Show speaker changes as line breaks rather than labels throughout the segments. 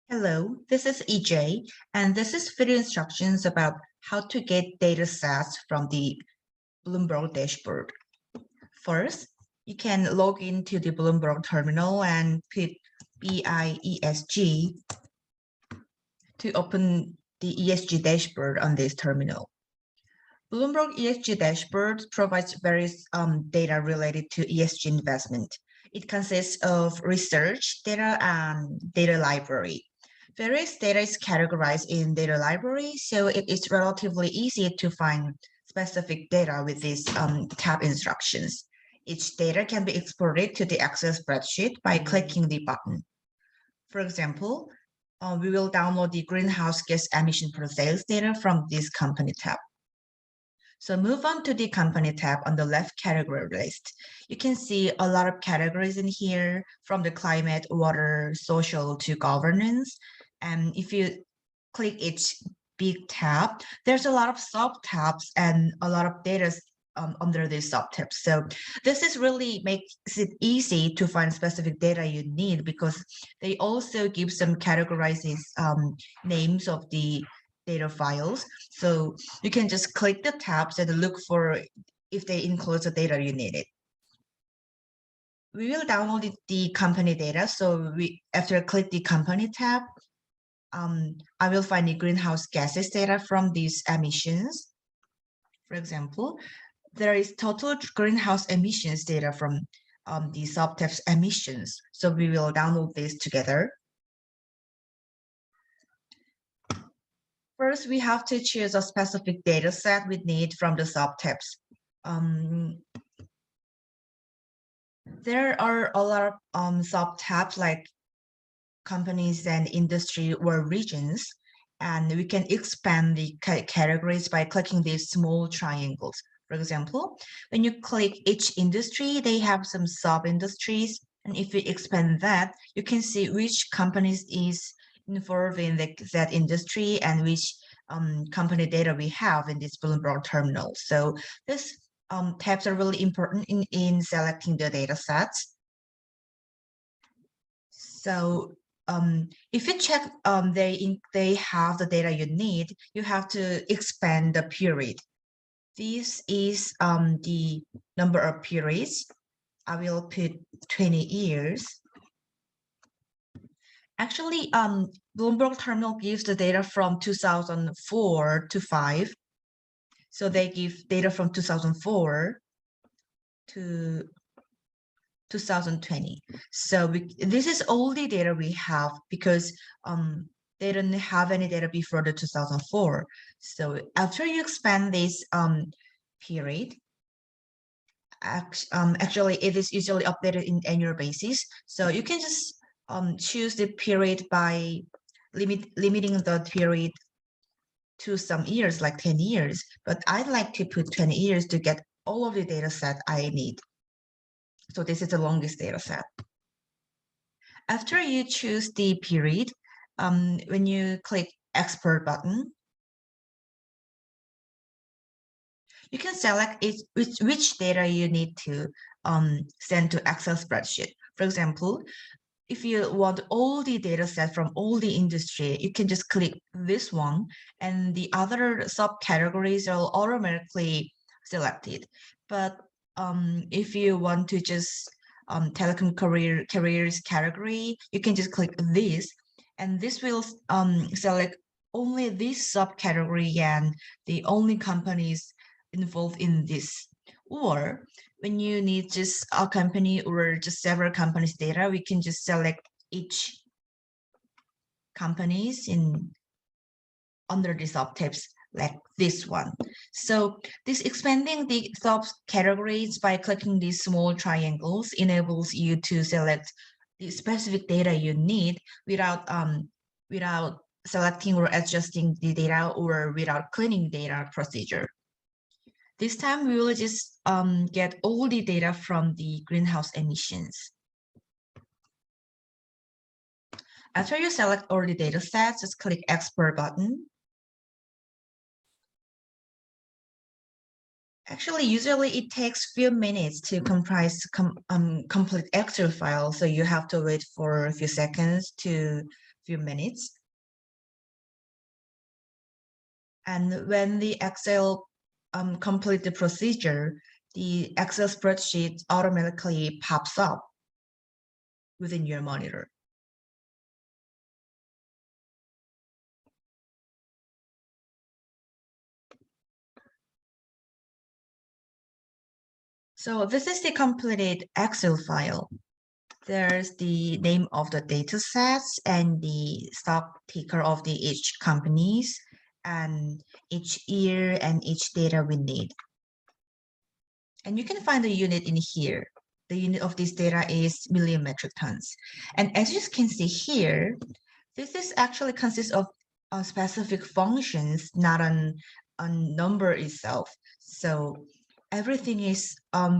Hello, this is EJ, and this is video instructions about how to get data sets from the Bloomberg dashboard. First, you can log into the Bloomberg terminal and put BIESG to open the ESG dashboard on this terminal. Bloomberg ESG dashboard provides various data related to ESG investment. It consists of research data and data library. Various data is categorized in data library, so it is relatively easy to find specific data with these tab instructions. Each data can be exported to the Excel spreadsheet by clicking the button. For example, we will download the greenhouse gas emission per sales data from this company tab. So move on to the company tab on the left category list. You can see a lot of categories in here, from the climate, water, social to governance. And if you click each big tab, there's a lot of sub-tabs and a lot of data under these sub-tabs. So this is really makes it easy to find specific data you need, because they also give some categorizes names of the data files. So you can just click the tabs and look for if they include the data you needed. We will download the company data. So after I click the company tab, I will find the greenhouse gases data from these emissions. For example, there is total greenhouse emissions data from the subtabs emissions. So we will download this together. First, we have to choose a specific data set we need from the subtabs. There are a lot of subtabs like companies and industry or regions, and we can expand the categories by clicking these small triangles. For example, when you click each industry, they have some sub-industries, and if you expand that, you can see which companies is involved in that industry and which company data we have in this Bloomberg terminal. So this tabs are really important in selecting the data sets. So if you check they have the data you need, you have to expand the period. This is the number of periods. I will put 20 years. Actually, Bloomberg terminal gives the data from 2004 to 5. So they give data from 2004 to 2020. So this is all the data we have, because they don't have any data before the 2004. So after you expand this period, actually it is usually updated in annual basis. So you can just choose the period by limiting the period to some years, like 10 years. But I'd like to put 20 years to get all of the data set I need. So this is the longest data set. After you choose the period, when you click export button, you can select which data you need to send to Excel spreadsheet. For example, if you want all the data set from all the industry, you can just click this one, and the other subcategories are automatically selected. But if you want to just telecom careers category, you can just click this, and this will select only this subcategory and the only companies involved in this. Or when you need just a company or just several companies data, we can just select each companies under the subtabs like this one. So this expanding the subcategories by clicking these small triangles enables you to select the specific data you need without selecting or adjusting the data, or without cleaning data procedure. This time we will just get all the data from the greenhouse emissions. After you select all the data sets, just click export button. Actually, usually it takes few minutes to comprise complete Excel file, so you have to wait for a few seconds to few minutes. And when the Excel complete the procedure, the Excel spreadsheet automatically pops up within your monitor. So this is the completed Excel file. There's the name of the data sets and the stock ticker of the each companies and each year and each data we need. And you can find the unit in here. The unit of this data is million metric tons. And as you can see here, this is actually consists of specific functions, not on number itself. So everything is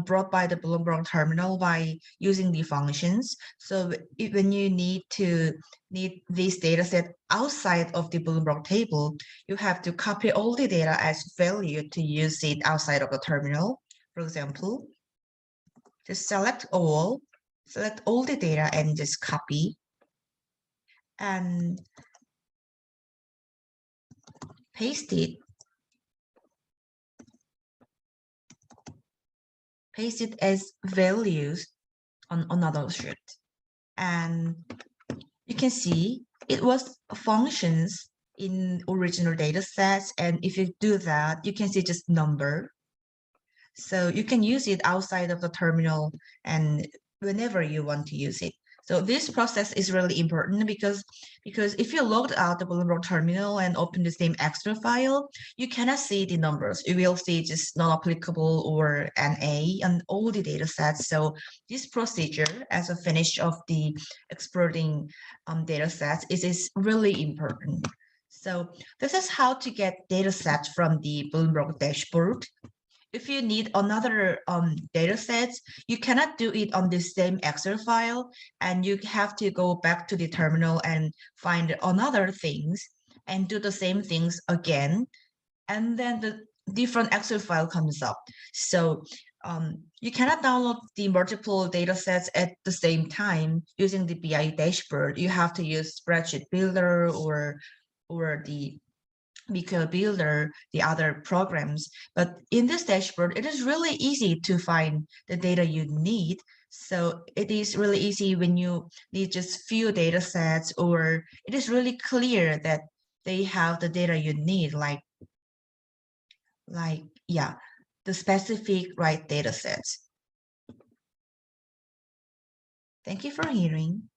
brought by the Bloomberg terminal by using the functions. So when you need this data set outside of the Bloomberg table, you have to copy all the data as value to use it outside of the terminal. For example, just select all the data and just copy and paste it as values on another sheet. And you can see it was functions in original data sets. And if you do that, you can see just number. So you can use it outside of the terminal and whenever you want to use it. So this process is really important because if you logged out the Bloomberg terminal and open the same Excel file, you cannot see the numbers. You will see just non-applicable or NA on all the data sets. So this procedure as a finish of the exporting data sets is really important. So this is how to get data sets from the Bloomberg dashboard. If you need another data sets, you cannot do it on the same Excel file, and you have to go back to the terminal and find another things and do the same things again, and then the different Excel file comes up. So you cannot download the multiple data sets at the same time using the BI dashboard. You have to use Spreadsheet Builder or the BQ Builder, the other programs. But in this dashboard, it is really easy to find the data you need. So it is really easy when you need just few data sets, or it is really clear that they have the data you need, like the specific right data sets. Thank you for hearing.